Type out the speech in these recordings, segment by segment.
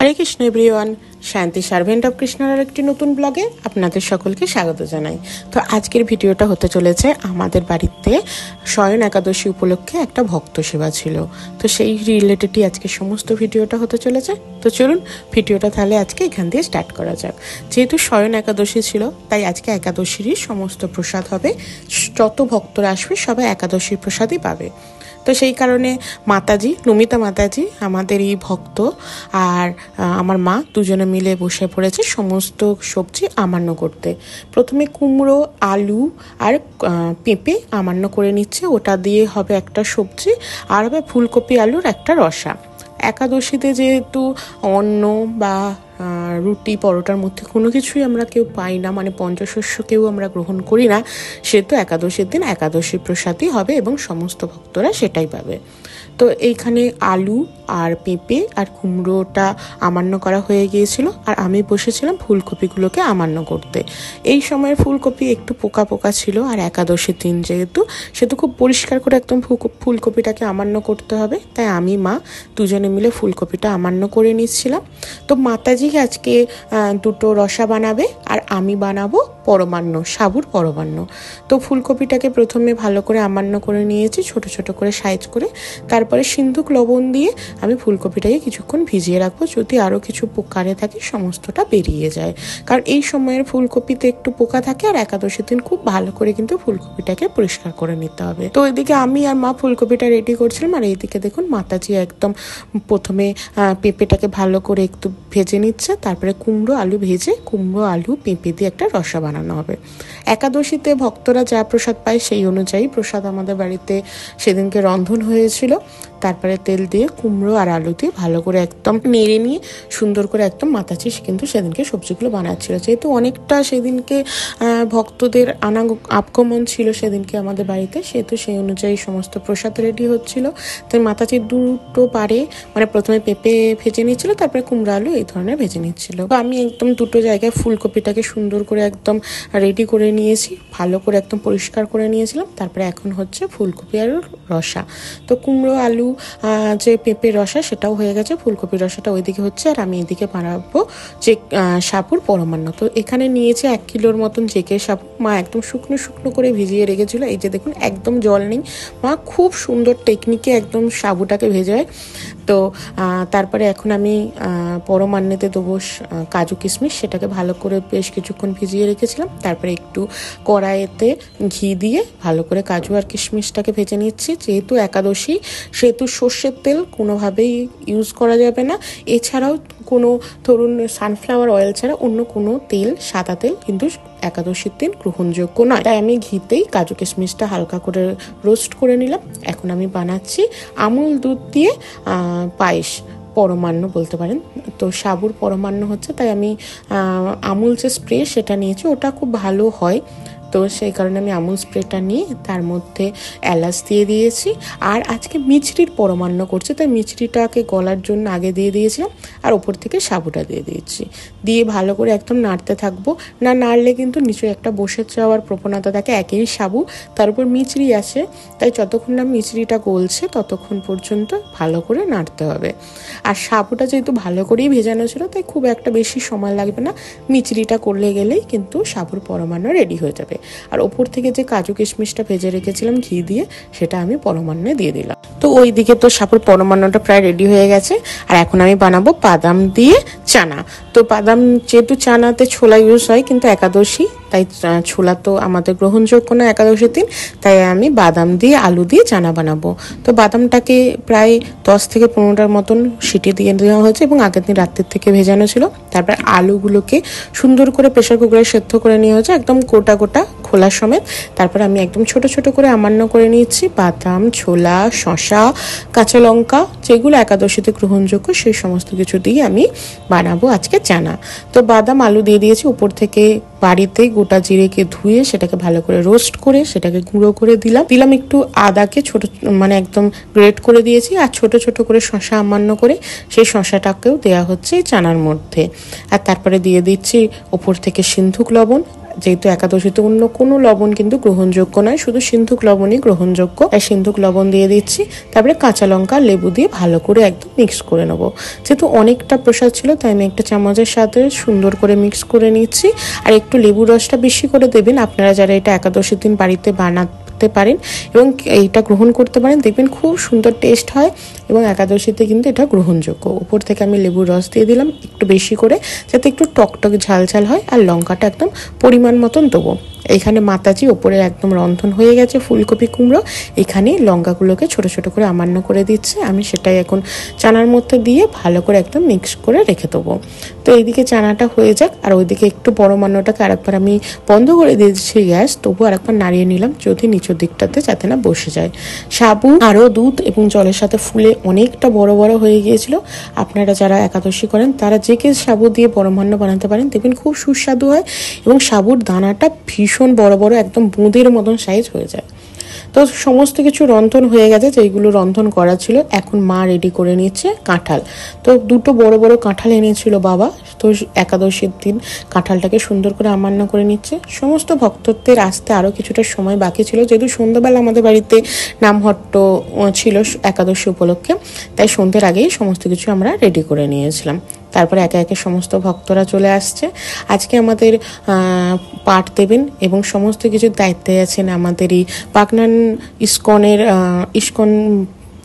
হরে Krishna everyone, শান্তি servant of কৃষ্ণার একটি নতুন ব্লগে আপনাদের সকলকে স্বাগত জানাই। তো আজকের ভিডিওটা হতে চলেছে আমাদের বাড়িতে শয়ন একাদশী উপলক্ষে একটা ভক্ত সেবা ছিল, তো সেই রিলেটেডই আজকে সমস্ত ভিডিওটা হতে চলেছে। তো চলুন ভিডিওটা তাহলে আজকে এখান দিয়ে স্টার্ট করা যাক। যেহেতু শয়ন একাদশী ছিল তাই আজকে একাদশীরই সমস্ত প্রসাদ হবে, যত ভক্তরা আসবে সবাই একাদশীর প্রসাদই পাবে। তো সেই কারণে মাতাজি, নমিতা মাতাজি আমাদের এই ভক্ত আর আমার মা দুজনে মিলে বসে পড়েছে সমস্ত সবজি আমান্য করতে। প্রথমে কুমড়ো, আলু আর পেঁপে আমান্য করে নিচ্ছে, ওটা দিয়ে হবে একটা সবজি, আর হবে ফুলকপি আলুর একটা রসা। একাদশীতে যেহেতু অন্ন বা রুটি পরোটার মধ্যে কোনো কিছুই আমরা কেউ পাই না, মানে পঞ্চশস্য কেউ আমরা গ্রহণ করি না, সেহেতু একাদশীর দিন একাদশী প্রসাদই হবে এবং সমস্ত ভক্তরা সেটাই পাবে। তো এইখানে আলু আর পেঁপে আর কুমড়োটা আমান্য করা হয়ে গিয়েছিল, আর আমি বসেছিলাম ফুলকপিগুলোকে আমান্য করতে। এই সময়ের ফুলকপি একটু পোকা পোকা ছিল, আর একাদশীর দিন যেহেতু সেহেতু খুব পরিষ্কার করে একদম ফুলকপিটাকে আমান্য করতে হবে, তাই আমি মা দুজনে মিলে ফুলকপিটা আমান্য করে নিচ্ছিলাম। তো মাতাজি আজকে দুটো রসা বানাবে আর আমি বানাবো পরমান্ন, সাবুর পরমান্ন। তো ফুলকপিটাকে প্রথমে ভালো করে আমান্য করে নিয়েছি, ছোট ছোট করে সাইজ করে। তারপরে সিন্ধুক লবণ দিয়ে আমি ফুলকপিটাকে কিছুক্ষণ ভিজিয়ে রাখবো, যদি আরও কিছু পোকারে থাকে সমস্তটা বেরিয়ে যায়, কারণ এই সময়ের ফুলকপিতে একটু পোকা থাকে, আর একাদশীর দিন খুব ভালো করে কিন্তু ফুলকপিটাকে পরিষ্কার করে নিতে হবে। তো এদিকে আমি আর মা ফুলকপিটা রেডি করছিলাম, আর এইদিকে দেখুন মাতাজি একদম প্রথমে পেঁপেটাকে ভালো করে একটু ভেজে নিচ্ছে, তারপরে কুমড়ো আলু ভেজে কুমড়ো আলু পেঁপে দিয়ে একটা রসা বানানো হবে। একাদশীতে ভক্তরা যা প্রসাদ পায় সেই অনুযায়ী প্রসাদ আমাদের বাড়িতে সেদিনকে রন্ধন হয়েছিল। তারপরে তেল দিয়ে কুমড়ো আর আলু দিয়ে ভালো করে একদম নেড়ে নিয়ে সুন্দর করে একদম মাতাজি কিন্তু সেদিনকে সবজিগুলো বানাচ্ছিল। যেহেতু অনেকটা সেদিনকে ভক্তদের আগমন ছিল সেদিনকে আমাদের বাড়িতে, সেহেতু সেই অনুযায়ী সমস্ত প্রসাদ রেডি হচ্ছিল। তাই মাতাজি দুটো পারে, মানে প্রথমে পেঁপে ভেজে নিচ্ছিল, তারপরে কুমড়ো আলু এই ধরনের ভেজে নিচ্ছিল। তো আমি একদম দুটো জায়গায় ফুলকপিটাকে সুন্দর করে একদম রেডি করে নিয়েছি, ভালো করে একদম পরিষ্কার করে নিয়েছিলাম। তারপরে এখন হচ্ছে ফুলকপি আর রসা। তো কুমড়ো আলু যে পেঁপের রসা সেটাও হয়ে গেছে, ফুলকপির রসাটা ওইদিকে হচ্ছে, আর আমি এদিকে বানাবো যে সাবুর পরমান্ন। তো এখানে নিয়েছে 1 কিলোর মতন জেকে সাবু। মা একদম শুকনো শুকনো করে ভিজিয়ে রেখেছিল, এই যে দেখুন একদম জল নেই, মা খুব সুন্দর টেকনিকে একদম সাবুটাকে ভেজায়। তো তারপরে এখন আমি পরমান্নেতে দেবো কাজু কিশমিশ, সেটাকে ভালো করে বেশ কিছুক্ষণ ভিজিয়ে রেখেছিলাম। তারপরে একটু কড়াইতে ঘি দিয়ে ভালো করে কাজু আর কিশমিশটাকে ভেজে নিচ্ছি। যেহেতু একাদশী সেহেতু সর্ষের তেল কোনোভাবেই ইউজ করা যাবে না, এছাড়াও কোনো ধরুন সানফ্লাওয়ার অয়েল ছাড়া অন্য কোনো তেল, সাদা তেল কিন্তু একাদশীর দিন গ্রহণযোগ্য নয়। তাই আমি ঘিতেই কাজু কিশমিশটা হালকা করে রোস্ট করে নিলাম। এখন আমি বানাচ্ছি আমুল দুধ দিয়ে পায়েস, পরমান্ন বলতে পারেন। তো সাবুর পরমান্ন হচ্ছে, তাই আমি আমুল যে স্প্রে সেটা নিয়েছি, ওটা খুব ভালো হয়। তো সেই কারণে আমি আমুল স্প্রেটা নিয়ে তার মধ্যে এলাচ দিয়ে দিয়েছি। আর আজকে মিছরির পরমান্ন করছি, তাই মিছরিটাকে গলার জন্য আগে দিয়ে দিয়েছিলাম, আর ওপর থেকে সাবুটা দিয়ে দিয়েছি। দিয়ে ভালো করে একদম নাড়তে থাকবো, না নাড়লে কিন্তু নিচে একটা বসে যাওয়ার প্রবণতা থাকে। একই সাবু, তার উপর মিছরি আসে, তাই যতক্ষণ না মিছরিটা গলছে ততক্ষণ পর্যন্ত ভালো করে নাড়তে হবে। আর সাবুটা যেহেতু ভালো করেই ভেজানো ছিল, তাই খুব একটা বেশি সময় লাগবে না, মিছরিটা করলে গেলেই কিন্তু সাবুর পরমান্ন রেডি হয়ে যাবে। আর ওপর থেকে যে কাজু কিশমিশটা ভেজে রেখেছিলাম ঘি দিয়ে, সেটা আমি পরমান্নে দিয়ে দিলাম। তো ওই দিকে তো সাবুর পরমান্নটা প্রায় রেডি হয়ে গেছে। আর এখন আমি বানাবো বাদাম দিয়ে চানা। তো বাদাম, যেহেতু চানাতে ছোলা ইউজ হয় কিন্তু একাদশী, তাই ছোলা তো আমাদের গ্রহণযোগ্য না একাদশীর দিন, তাই আমি বাদাম দিয়ে আলু দিয়ে চানা বানাবো। তো বাদামটাকে প্রায় 10 থেকে 15টার মতন সিটি দিয়ে দেওয়া হয়েছে এবং আগের দিন রাত্রের থেকে ভেজানো ছিল। তারপর আলুগুলোকে সুন্দর করে প্রেসার কুকারে সেদ্ধ করে নেওয়া হয়েছে, একদম গোটা গোটা খোলা সমেত। তারপর আমি একদম ছোট ছোট করে আমান্য করে নিচ্ছি বাদাম, ছোলা, শসা, কাঁচা লঙ্কা, যেগুলো একাদশীতে গ্রহণযোগ্য সেই সমস্ত কিছু দিয়ে আমি বানাবো আজকে চানা। তো বাদাম আলু দিয়ে দিয়েছি, উপর থেকে বাড়িতে গোটা জিরেকে ধুয়ে সেটাকে ভালো করে রোস্ট করে সেটাকে গুঁড়ো করে দিলাম একটু আদাকে ছোট, মানে একদম গ্রেট করে দিয়েছি, আর ছোট ছোট করে শসা আমান্য করে সেই শসাটাকেও দেওয়া হচ্ছে চানার মধ্যে। আর তারপরে দিয়ে দিচ্ছি ওপর থেকে সিন্ধুক লবণ, যেহেতু একাদশীতে অন্য কোনো লবণ কিন্তু গ্রহণযোগ্য নয়, শুধু সিন্ধুক লবণই গ্রহণযোগ্য। তাই সিন্ধুক লবণ দিয়ে দিচ্ছি। তারপরে কাঁচা লঙ্কা লেবু দিয়ে ভালো করে একদম মিক্স করে নেবো। যেহেতু অনেকটা প্রসাদ ছিল তাই আমি একটা চামচের সাথে সুন্দর করে মিক্স করে নিচ্ছি। আর একটু লেবুর রসটা বেশি করে দেবেন আপনারা যারা এটা একাদশীর দিন বাড়িতে বানাতে পারেন এবং এইটা গ্রহণ করতে পারেন, দেখবেন খুব সুন্দর টেস্ট হয় এবং একাদশীতে কিন্তু এটা গ্রহণযোগ্য। উপর থেকে আমি লেবুর রস দিয়ে দিলাম একটু বেশি করে, যাতে একটু টকটক ঝাল ঝাল হয়। আর লঙ্কাটা একদম পরিমাণ মতন দেবো। এখানে মাতাজি ওপরে একদম রন্ধন হয়ে গেছে ফুলকপি কুমড়ো, এখানে লঙ্কাগুলোকে ছোট ছোট করে আমান্য করে দিচ্ছে। আমি সেটাই এখন চানার মধ্যে দিয়ে ভালো করে একদম মিক্স করে রেখে দেবো। তো এইদিকে চানাটা হয়ে যাক, আর ওইদিকে একটু বড় মান্যটাকে আরেকবার আমি বন্ধ করে দিয়েছি গ্যাস, তবু আরেকবার নাড়িয়ে নিলাম যদি নিচের দিকটাতে যাতে না বসে যায়। সাবু আরও দুধ এবং জলের সাথে ফুলে অনেকটা বড় বড় হয়ে গিয়েছিল। আপনারা যারা একাদশী করেন তারা যে কে সাবু দিয়ে বড় মান্য বানাতে পারেন, দেখবেন খুব সুস্বাদু হয় এবং সাবুর দানাটা ভীষণ বড় বড় একদম বুঁদের মতন সাইজ হয়ে যায়। তো সমস্ত কিছু রন্ধন হয়ে গেছে, যেইগুলো রন্ধন করা ছিল। এখন মা রেডি করে নিচ্ছে কাঁঠাল। তো দুটো বড় বড় কাঁঠাল এনেছিল বাবা, তো একাদশীর দিন কাঁঠালটাকে সুন্দর করে আমান্য করে নিচ্ছে। সমস্ত ভক্তদের আসতে আরও কিছুটা সময় বাকি ছিল, যেহেতু সন্ধ্যাবেলা আমাদের বাড়িতে নামহট্ট ছিল একাদশী উপলক্ষে, তাই সন্ধ্যের আগেই সমস্ত কিছু আমরা রেডি করে নিয়েছিলাম। তারপরে একে একে সমস্ত ভক্তরা চলে আসছে। আজকে আমাদের পাঠ দেবেন এবং সমস্ত কিছুর দায়িত্বে আছেন আমাদের এই পাকনান ইস্কন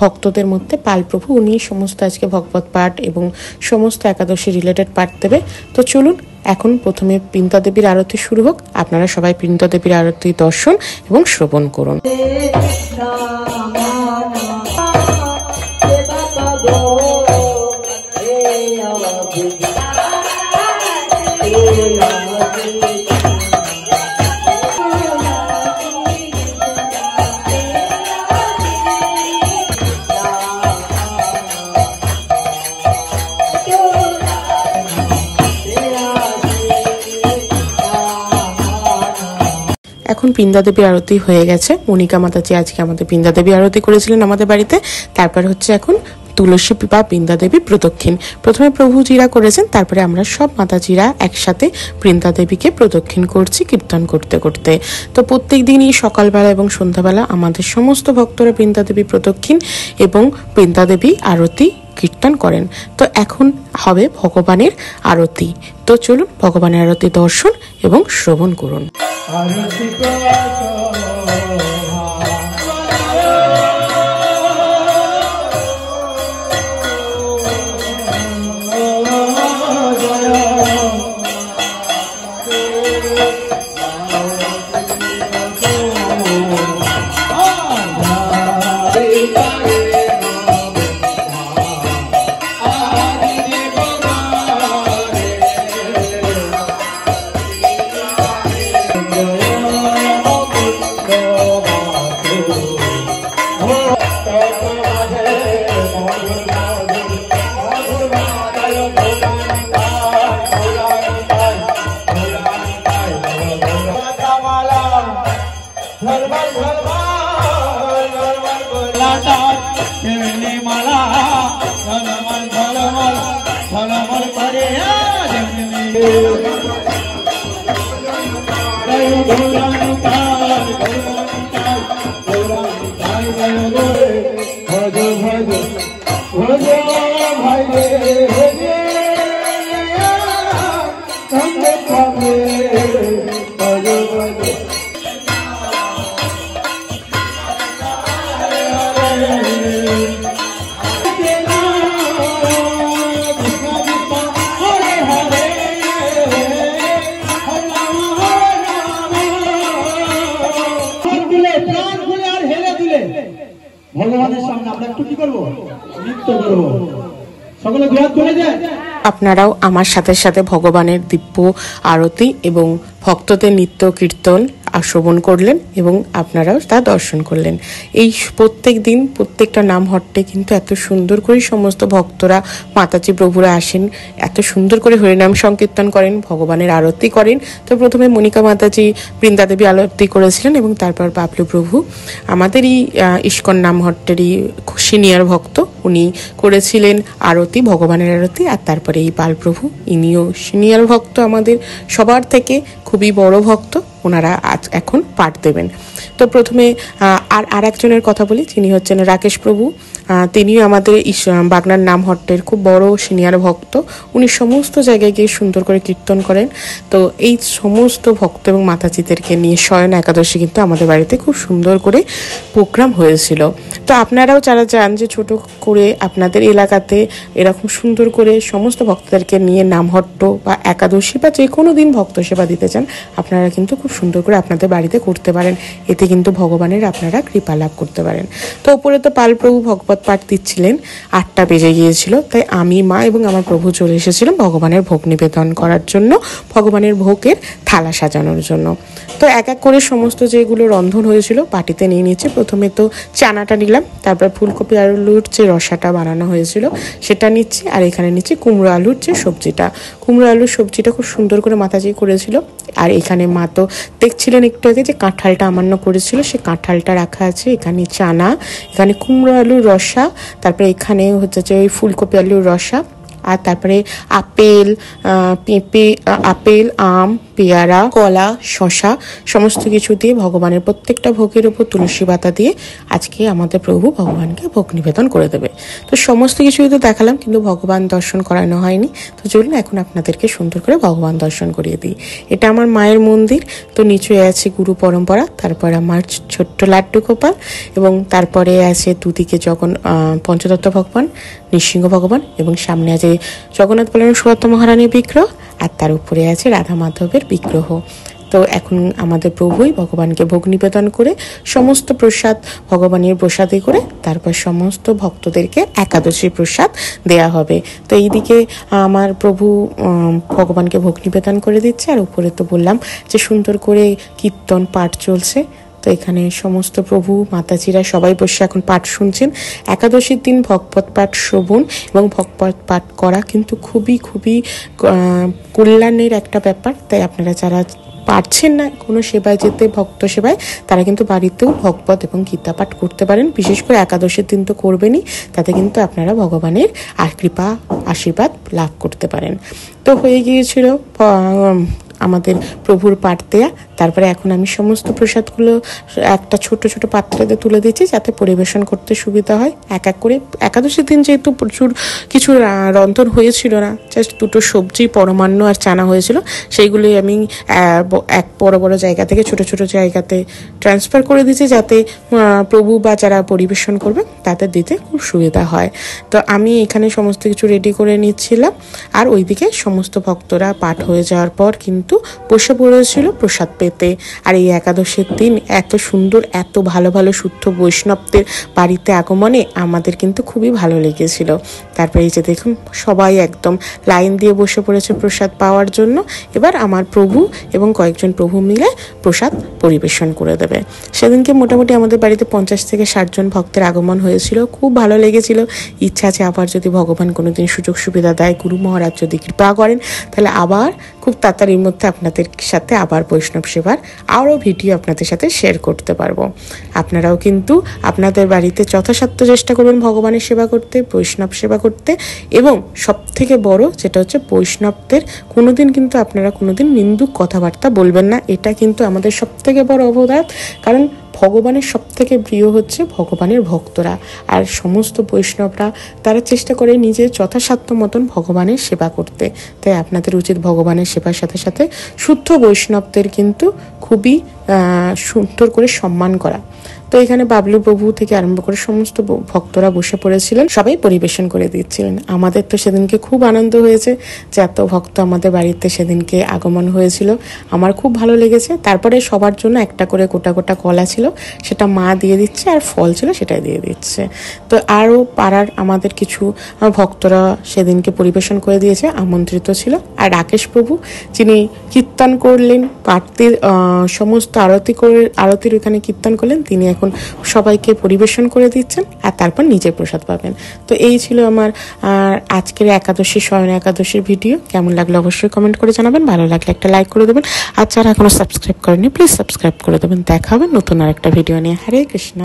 ভক্তদের মধ্যে পালপ্রভু। উনি সমস্ত আজকে ভগবত পাঠ এবং সমস্ত একাদশী রিলেটেড পাঠ দেবে। তো চলুন এখন প্রথমে বৃন্দা দেবীর আরতি শুরু হোক। আপনারা সবাই বৃন্দা দেবীর আরতি দর্শন এবং শ্রবণ করুন। এখন বৃন্দা দেবী আরতি হয়ে গেছে। মনিকা মাতাজি আজকে আমাদের বৃন্দা দেবী আরতি করেছিলেন আমাদের বাড়িতে। তারপর হচ্ছে এখন তুলসী বা বৃন্দা দেবী প্রদক্ষিণ। প্রথমে প্রভুজিরা করেছেন, তারপরে আমরা সব মাতাজিরা একসাথে বৃন্দা দেবীকে প্রদক্ষিণ করছি কীর্তন করতে করতে। তো প্রত্যেক দিনই সকালবেলা এবং সন্ধ্যাবেলা আমাদের সমস্ত ভক্তরা বৃন্দা দেবী প্রদক্ষিণ এবং বৃন্দা দেবী আরতি কীর্তন করেন। তো এখন হবে ভগবানের আরতি। তো চলুন ভগবানের আরতি দর্শন এবং শ্রবণ করুন। ভগবানের সামনে আমরা একটু কি করবো, নৃত্য করবো। সকলে দুহাত তুলে দেন। আপনারাও আমার সাথে সাথে ভগবানের দিব্য আরতি এবং ভক্তদের নৃত্য কীর্তন শ্রবণ করলেন এবং আপনারাও তা দর্শন করলেন। এই প্রত্যেক দিন প্রত্যেকটা নামহট্টে কিন্তু এত সুন্দর করে সমস্ত ভক্তরা মাতাজি প্রভুরা আসেন, এত সুন্দর করে হরিনাম সংকীর্তন করেন, ভগবানের আরতি করেন। তো প্রথমে মনিকা মাতাজি বৃন্দা দেবী আরতি করেছিলেন এবং তারপর বাবলু প্রভু আমাদেরই ইস্কন নামহট্টেরই সিনিয়র ভক্ত, উনি করেছিলেন আরতি, ভগবানের আরতি। আর তারপরে এই পালপ্রভু, ইনিও সিনিয়র ভক্ত আমাদের সবার থেকে, খুবই বড় ভক্ত, ওনারা আজ এখন পাঠ দেবেন। তো প্রথমে আর একজনের কথা বলি, তিনি হচ্ছেন রাকেশ প্রভু। তিনিও আমাদের বাগনান নামহট্টের খুব বড় সিনিয়র ভক্ত। উনি সমস্ত জায়গায় গিয়ে সুন্দর করে কীর্তন করেন। তো এই সমস্ত ভক্ত এবং মাতাজিদেরকে নিয়ে শয়ন একাদশী কিন্তু আমাদের বাড়িতে খুব সুন্দর করে প্রোগ্রাম হয়েছিল। তো আপনারাও যারা চান যে ছোট করে আপনাদের এলাকাতে এরকম সুন্দর করে সমস্ত ভক্তদেরকে নিয়ে নামহট্ট বা একাদশী বা যে কোনো দিন ভক্ত সেবা দিতে চান, আপনারা কিন্তু খুব সুন্দর করে আপনাদের বাড়িতে করতে পারেন। এতে কিন্তু ভগবানের আপনারা কৃপা লাভ করতে পারেন। তো ওপরে তো পালপ্রভু ভগবত পাঠ দিচ্ছিলেন, 8টা বেজে গিয়েছিল। তাই আমি, মা এবং আমার প্রভু চলে এসেছিলাম ভগবানের ভোগ নিবেদন করার জন্য, ভগবানের ভোগের থালা সাজানোর জন্য। তো এক এক করে সমস্ত যেগুলো রন্ধন হয়েছিল বাটিতে নিয়ে নিচ্ছে। প্রথমে তো চানাটা নিলাম, তারপর ফুলকপি আলুর যে রসাটা বানানো হয়েছিল সেটা নিচ্ছি, আর এখানে নিচ্ছি কুমড়ো আলুর যে সবজিটা। কুমড়ো আলুর সবজিটা খুব সুন্দর করে মাতাজি করেছিল। আর এখানে মা তো দেখছিলেন একটু আগে যে কাঁঠালটা আমান্য করেছিল, সে কাঁঠালটা রাখা আছে। এখানে চানা, এখানে কুমড়ো আলুর রসা, তারপরে এখানে হচ্ছে যে ওই ফুলকপি আলুর রসা, আর তারপরে আপেল, পেঁপে, আপেল, আম, পেয়ারা, কলা, শশা সমস্ত কিছু দিয়ে ভগবানের প্রত্যেকটা ভোগের উপর তুলসী পাতা দিয়ে আজকে আমাদের প্রভু ভগবানকে ভোগ নিবেদন করে দেবে। তো সমস্ত কিছুই তো দেখালাম, কিন্তু ভগবান দর্শন করানো হয়নি। তো চলুন এখন আপনাদেরকে সুন্দর করে ভগবান দর্শন করিয়ে দিই। এটা আমার মায়ের মন্দির। তো নিচে আছে গুরু পরম্পরা, তারপর আমার ছোট্ট লাড্ডু গোপাল, এবং তারপরে আছে দুদিকে পঞ্চতত্ত্ব ভগবান, নৃসিংহ ভগবান, এবং সামনে আছে জগন্নাথ বলরাম সুভদ্রা মহারানীর বিগ্রহ, আর তার উপরে আছে রাধা মাধবের বিগ্রহ। তো এখন আমাদের প্রভুই ভগবানকে ভোগ নিবেদন করে সমস্ত প্রসাদ ভগবানের প্রসাদে করে তারপর সমস্ত ভক্তদেরকে একাদশী প্রসাদ দেয়া হবে। তো এইদিকে আমার প্রভু ভগবানকে ভোগ নিবেদন করে দিচ্ছে, আর উপরে তো বললাম যে সুন্দর করে কীর্তন পাঠ চলছে। তো এখানে সমস্ত প্রভু মাতাজিরা সবাই বসে এখন পাঠ শুনছেন। একাদশীর দিন ভগবত পাঠ শ্রবণ এবং ভগবত পাঠ করা কিন্তু খুবই খুবই কল্যাণের একটা ব্যাপার। তাই আপনারা যারা পারছেন না কোনো সেবায় যেতে, ভক্ত সেবায়, তারা কিন্তু বাড়িতেও ভগবত এবং গীতা পাঠ করতে পারেন। বিশেষ করে একাদশীর দিন তো করবেনই, তাতে কিন্তু আপনারা ভগবানের কৃপা আশীর্বাদ লাভ করতে পারেন। তো হয়ে গিয়েছিল আমাদের প্রভুর পাঠ দেয়া। তারপরে এখন আমি সমস্ত প্রসাদগুলো একটা ছোট ছোট পাত্রে তুলে দিচ্ছি, যাতে পরিবেশন করতে সুবিধা হয়। এক এক করে একাদশীর দিন যেহেতু প্রচুর কিছু রন্ধন হয়েছিল না, জাস্ট 2টো সবজি, পরমান্ন আর চানা হয়েছিল, সেইগুলোই আমি এক বড় বড় জায়গা থেকে ছোট ছোট জায়গাতে ট্রান্সফার করে দিয়েছি, যাতে প্রভু বা যারা পরিবেশন করবে তাদের দিতে খুব সুবিধা হয়। তো আমি এখানে সমস্ত কিছু রেডি করে নিচ্ছিলাম, আর ওইদিকে সমস্ত ভক্তরা পাঠ হয়ে যাওয়ার পর কিন্তু বসে পড়েছিল প্রসাদ পেতে। আর এই একাদশীর দিন এত সুন্দর, এত ভালো ভালো শুদ্ধ বৈষ্ণবদের বাড়িতে আগমনে আমাদের কিন্তু খুবই ভালো লেগেছিল। তারপরে এই যে দেখুন সবাই একদম লাইন দিয়ে বসে পড়েছে প্রসাদ পাওয়ার জন্য। এবার আমার প্রভু এবং কয়েকজন প্রভু মিলে প্রসাদ পরিবেশন করে দেবে। সেদিনকে মোটামুটি আমাদের বাড়িতে 50 থেকে 60 জন ভক্তের আগমন হয়েছিল। খুব ভালো লেগেছিল। ইচ্ছা আছে আবার যদি ভগবান কোনোদিন সুযোগ সুবিধা দেয়, গুরু মহারাজ যদি কৃপা করেন, তাহলে আবার খুব তাড়াতাড়ির মধ্যে আপনাদের সাথে আবার বৈষ্ণব সেবার আরও ভিডিও আপনাদের সাথে শেয়ার করতে পারবো। আপনারাও কিন্তু আপনাদের বাড়িতে যথাসাধ্য চেষ্টা করবেন ভগবানের সেবা করতে, বৈষ্ণব সেবা করতে, এবং সব থেকে বড় যেটা হচ্ছে বৈষ্ণবদের কোনোদিন কিন্তু আপনারা কোনোদিন নিন্দুক কথাবার্তা বলবেন না। এটা কিন্তু আমাদের সব থেকে বড় অবদান, কারণ ভগবানের সব থেকে প্রিয় হচ্ছে ভগবানের ভক্তরা। আর সমস্ত বৈষ্ণবরা তারা চেষ্টা করে নিজের যথাসাধ্য মতন ভগবানের সেবা করতে। তাই আপনাদের উচিত ভগবানের সেবার সাথে সাথে শুদ্ধ বৈষ্ণবদের কিন্তু খুবই সুন্দর করে সম্মান করা। তো এখানে বাবলু প্রভু থেকে আরম্ভ করে সমস্ত ভক্তরা বসে পড়েছিলেন, সবাই পরিবেশন করে দিচ্ছিলেন। আমাদের তো সেদিনকে খুব আনন্দ হয়েছে যে এত ভক্ত আমাদের বাড়িতে সেদিনকে আগমন হয়েছিল। আমার খুব ভালো লেগেছে। তারপরে সবার জন্য একটা করে গোটা গোটা কলা ছিল, সেটা মা দিয়ে দিচ্ছে, আর ফল ছিল সেটাই দিয়ে দিচ্ছে। তো আরও পাড়ার আমাদের কিছু ভক্তরা সেদিনকে পরিবেশন করে দিয়েছে, আমন্ত্রিত ছিল। আর রাকেশ প্রভু যিনি কীর্তন করলেন, পাঠটির সমস্ত আরতির ওখানে কীর্তন করলেন, তিনি এখন সবাইকে পরিবেশন করে দিচ্ছেন, আর তারপর নিজে প্রসাদ পাবেন। তো এই ছিল আমার আজকের একাদশী, শয়ন একাদশীর ভিডিও। কেমন লাগলো অবশ্যই কমেন্ট করে জানাবেন। ভালো লাগলে একটা লাইক করে দেবেন, আর যারা এখনো সাবস্ক্রাইব করেনি প্লিজ সাবস্ক্রাইব করে দেবেন। দেখা হবে নতুন আরেকটা ভিডিও নিয়ে। হরে কৃষ্ণ।